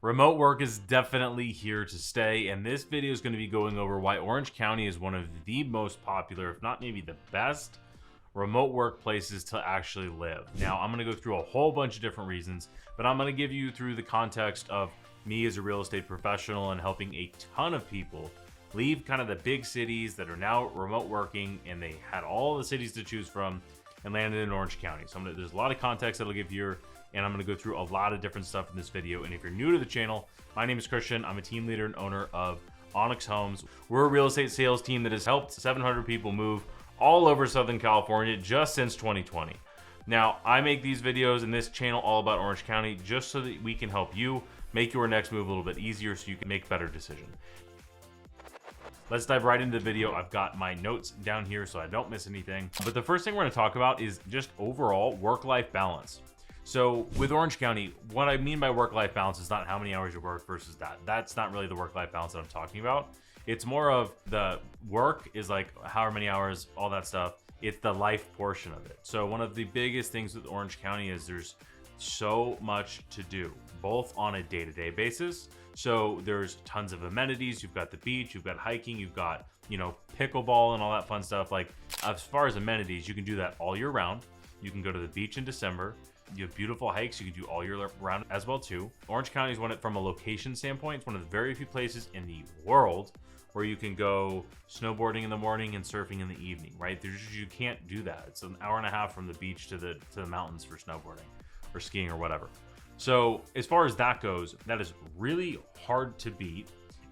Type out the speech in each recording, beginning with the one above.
Remote work is definitely here to stay, and this video is going to be going over why Orange County is one of the most popular, if not maybe the best, remote workplaces to actually live. Now, I'm going to go through a whole bunch of different reasons, but I'm going to give you through the context of me as a real estate professional and helping a ton of people leave kind of the big cities that are now remote working, and they had all the cities to choose from and landed in Orange County. So there's a lot of context that'll give you, and I'm going to go through a lot of different stuff in this video. And if you're new to the channel, my name is Christian. I'm a team leader and owner of Onyx Homes. We're a real estate sales team that has helped 700 people move all over Southern California just since 2020. Now, I make these videos in this channel all about Orange County just so that we can help you make your next move a little bit easier so you can make better decisions. Let's dive right into the video. I've got my notes down here so I don't miss anything. But the first thing we're going to talk about is just overall work-life balance. So with Orange County, what I mean by work-life balance is not how many hours you work versus that. That's not really the work-life balance that I'm talking about. It's more of the work is like however many hours, all that stuff. It's the life portion of it. So one of the biggest things with Orange County is there's so much to do, both on a day-to-day basis. So there's tons of amenities. You've got the beach, you've got hiking, you've got, pickleball and all that fun stuff. Like as far as amenities, you can do that all year round. You can go to the beach in December. You have beautiful hikes you can do all year round as well too. Orange County is from a location standpoint, it's one of the very few places in the world where you can go snowboarding in the morning and surfing in the evening, right? You can't do that. It's an hour and a half from the beach to the mountains for snowboarding or skiing or whatever. So as far as that goes, that is really hard to beat,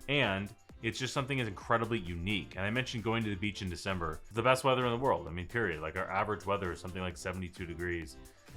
and it's just something that's incredibly unique. And I mentioned going to the beach in December, the best weather in the world. I mean, period. Like our average weather is something like 72 degrees,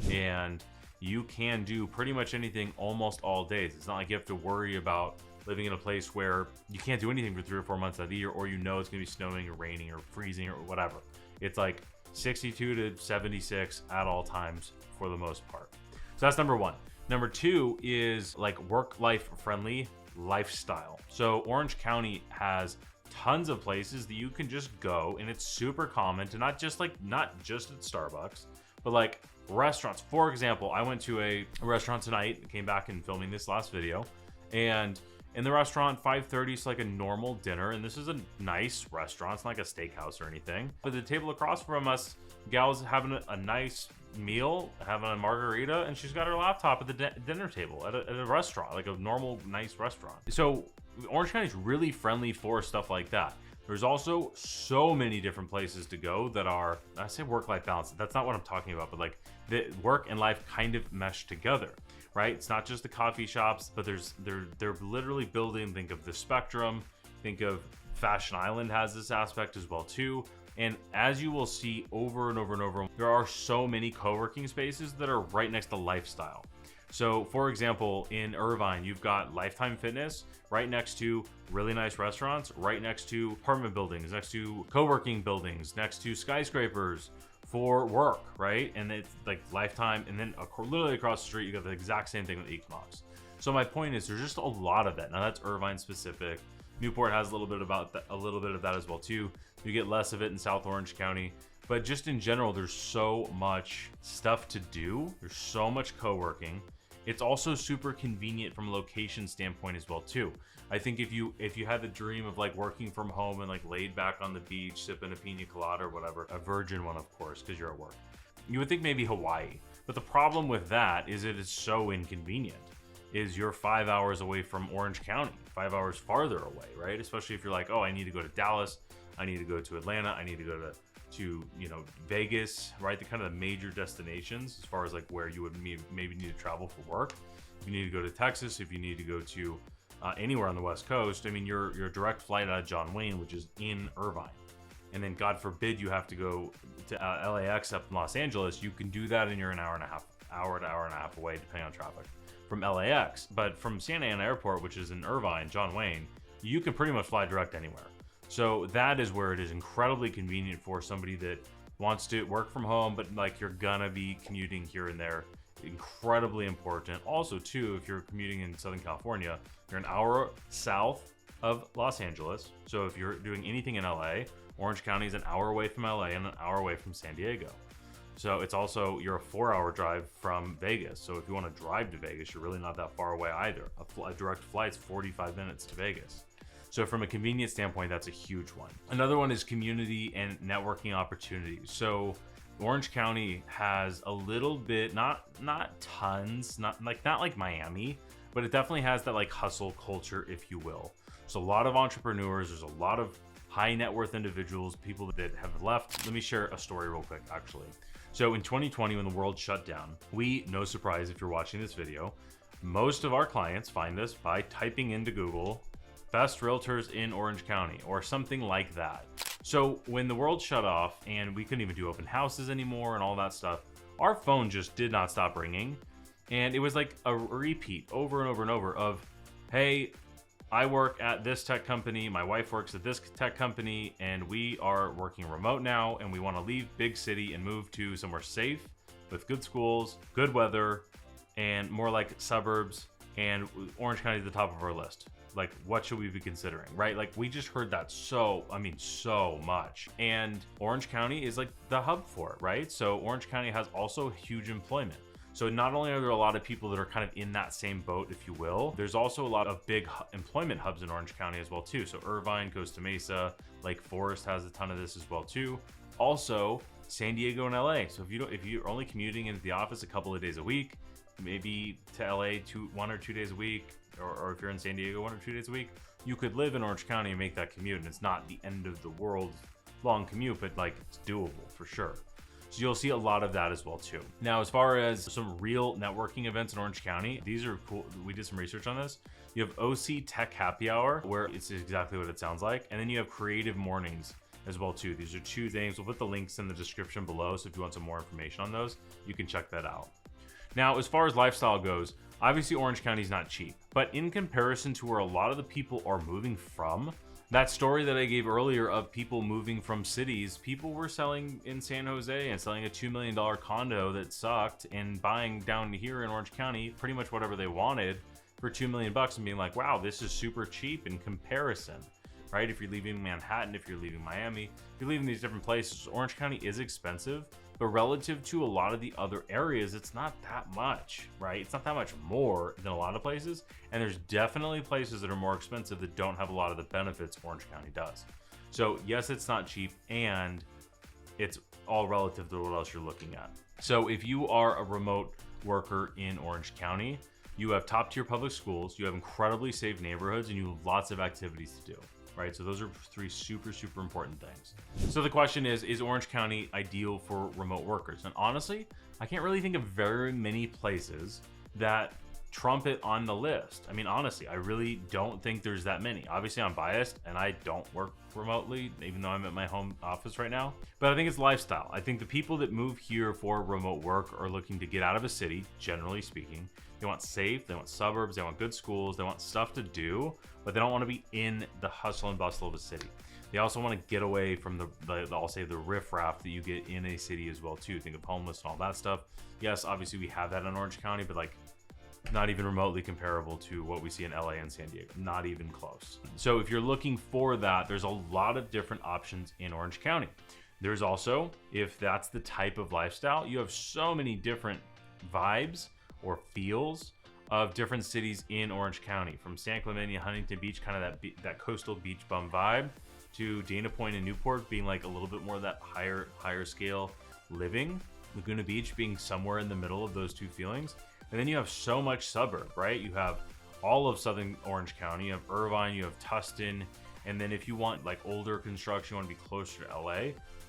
and you can do pretty much anything almost all days. It's not like you have to worry about living in a place where you can't do anything for 3 or 4 months out of the year, or it's going to be snowing or raining or freezing or whatever. It's like 62 to 76 at all times for the most part. So that's number one. Number two is like work-life friendly lifestyle. So Orange County has tons of places that you can just go, and it's super common to not just at Starbucks, but like restaurants. For example, I went to a restaurant tonight, came back and filming this last video, and in the restaurant, 5:30 is like a normal dinner, and this is a nice restaurant. It's not like a steakhouse or anything. But the table across from us, gal's having a nice meal, having a margarita, and she's got her laptop at the dinner table at a restaurant, like a normal nice restaurant. So Orange County is really friendly for stuff like that. There's also so many different places to go that are, I say work-life balance, that's not what I'm talking about, but like the work and life kind of mesh together, right? It's not just the coffee shops, but they're literally building, think of the Spectrum, think of Fashion Island has this aspect as well too. And as you will see over and over and over, there are so many co-working spaces that are right next to lifestyle. So for example, in Irvine, you've got Lifetime Fitness right next to really nice restaurants, right next to apartment buildings, next to co-working buildings, next to skyscrapers for work, right? And it's like Lifetime, and then literally across the street, you got the exact same thing with Equinox. So my point is there's just a lot of that. Now that's Irvine specific. Newport has a little bit of that as well too. You get less of it in South Orange County, but just in general, there's so much stuff to do. There's so much co-working. It's also super convenient from a location standpoint as well too. I think if you had the dream of like working from home and like laid back on the beach, sipping a pina colada or whatever, a virgin one of course, because you're at work, you would think maybe Hawaii. But the problem with that is it is so inconvenient. Is you're 5 hours away from Orange County, 5 hours farther away, right? Especially if you're like, oh, I need to go to Dallas, I need to go to Atlanta, I need to go to Vegas, right? The kind of the major destinations as far as like where you would maybe need to travel for work. If you need to go to Texas, if you need to go to anywhere on the West Coast, I mean, your direct flight out of John Wayne, which is in Irvine, and then God forbid you have to go to LAX up in Los Angeles, you can do that and you're an hour to hour and a half away, depending on traffic, from LAX. But from Santa Ana Airport, which is in Irvine, John Wayne, you can pretty much fly direct anywhere. So that is where it is incredibly convenient for somebody that wants to work from home, but like you're gonna be commuting here and there. Incredibly important. Also too, if you're commuting in Southern California, you're an hour south of Los Angeles. So if you're doing anything in LA, Orange County is an hour away from LA and an hour away from San Diego. So it's also, you're a 4-hour drive from Vegas. So if you want to drive to Vegas, you're really not that far away either. A direct flight's 45 minutes to Vegas. So from a convenience standpoint, that's a huge one. Another one is community and networking opportunities. So Orange County has a little bit, not tons, not like Miami, but it definitely has that like hustle culture, if you will. So a lot of entrepreneurs, there's a lot of high net worth individuals, people that have left. Let me share a story real quick, actually. So in 2020, when the world shut down, no surprise if you're watching this video, most of our clients find us by typing into Google, best realtors in Orange County or something like that. So when the world shut off and we couldn't even do open houses anymore and all that stuff, our phone just did not stop ringing. And it was like a repeat over and over and over of, hey, I work at this tech company, my wife works at this tech company, and we are working remote now, and we want to leave big city and move to somewhere safe with good schools, good weather, and more like suburbs, and Orange County is the top of our list. Like, what should we be considering, right? Like, we just heard that so much. And Orange County is like the hub for it, right? So Orange County has also huge employment. So not only are there a lot of people that are kind of in that same boat, if you will, there's also a lot of big employment hubs in Orange County as well too. So Irvine, Costa Mesa, Lake Forest has a ton of this as well too. Also San Diego and LA. So if you're only commuting into the office a couple of days a week, maybe to LA 1 or 2 days a week, or if you're in San Diego 1 or 2 days a week, you could live in Orange County and make that commute. And it's not the end of the world long commute, but like it's doable for sure. So you'll see a lot of that as well too. Now, as far as some real networking events in Orange County, these are cool. We did some research on this. You have OC Tech Happy Hour, where it's exactly what it sounds like. And then you have Creative Mornings as well too. These are two things. We'll put the links in the description below. So if you want some more information on those, you can check that out. Now, as far as lifestyle goes, obviously Orange County is not cheap, but in comparison to where a lot of the people are moving from, that story that I gave earlier of people moving from cities, people were selling in San Jose and selling a $2 million condo that sucked and buying down here in Orange County pretty much whatever they wanted for $2 million and being like, wow, this is super cheap in comparison, right? If you're leaving Manhattan, if you're leaving Miami, if you're leaving these different places, Orange County is expensive, but relative to a lot of the other areas, it's not that much, right? It's not that much more than a lot of places. And there's definitely places that are more expensive that don't have a lot of the benefits Orange County does. So yes, it's not cheap, and it's all relative to what else you're looking at. So if you are a remote worker in Orange County, you have top tier public schools, you have incredibly safe neighborhoods, and you have lots of activities to do. Right, so those are three super important things. So the question is Orange County ideal for remote workers? And honestly, I can't really think of very many places that trump it on the list. I mean, honestly, I really don't think there's that many. Obviously, I'm biased and I don't work remotely, even though I'm at my home office right now. But I think it's lifestyle. I think the people that move here for remote work are looking to get out of a city, generally speaking. They want safe, they want suburbs, they want good schools, they want stuff to do, but they don't want to be in the hustle and bustle of a city. They also want to get away from I'll say the riffraff that you get in a city as well too. Think of homeless and all that stuff. Yes, obviously we have that in Orange County, but like not even remotely comparable to what we see in LA and San Diego, not even close. So if you're looking for that, there's a lot of different options in Orange County. There's also, if that's the type of lifestyle, you have so many different vibes or feels of different cities in Orange County, from San Clemente, Huntington Beach, kind of that coastal beach bum vibe, to Dana Point and Newport being like a little bit more of that higher scale living, Laguna Beach being somewhere in the middle of those two feelings. And then you have so much suburb, right? You have all of Southern Orange County, you have Irvine, you have Tustin, and then if you want like older construction, you want to be closer to LA,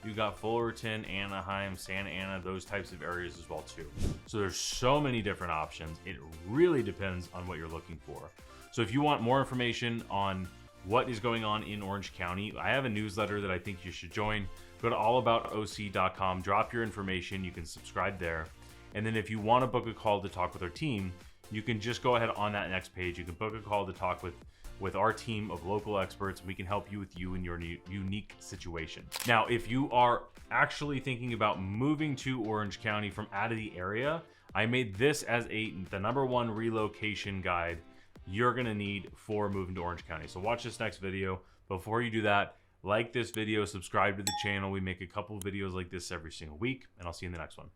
you got Fullerton, Anaheim, Santa Ana, those types of areas as well too. So there's so many different options. It really depends on what you're looking for. So if you want more information on what is going on in Orange County, I have a newsletter that I think you should join. Go to allaboutoc.com, drop your information, you can subscribe there. And then if you want to book a call to talk with our team, you can just go ahead on that next page. You can book a call to talk with our team of local experts. We can help you with you in your unique situation. Now, if you are actually thinking about moving to Orange County from out of the area, I made this as the #1 relocation guide you're gonna need for moving to Orange County. So watch this next video. Before you do that, Like this video, subscribe to the channel. We make a couple videos like this every single week, and I'll see you in the next one.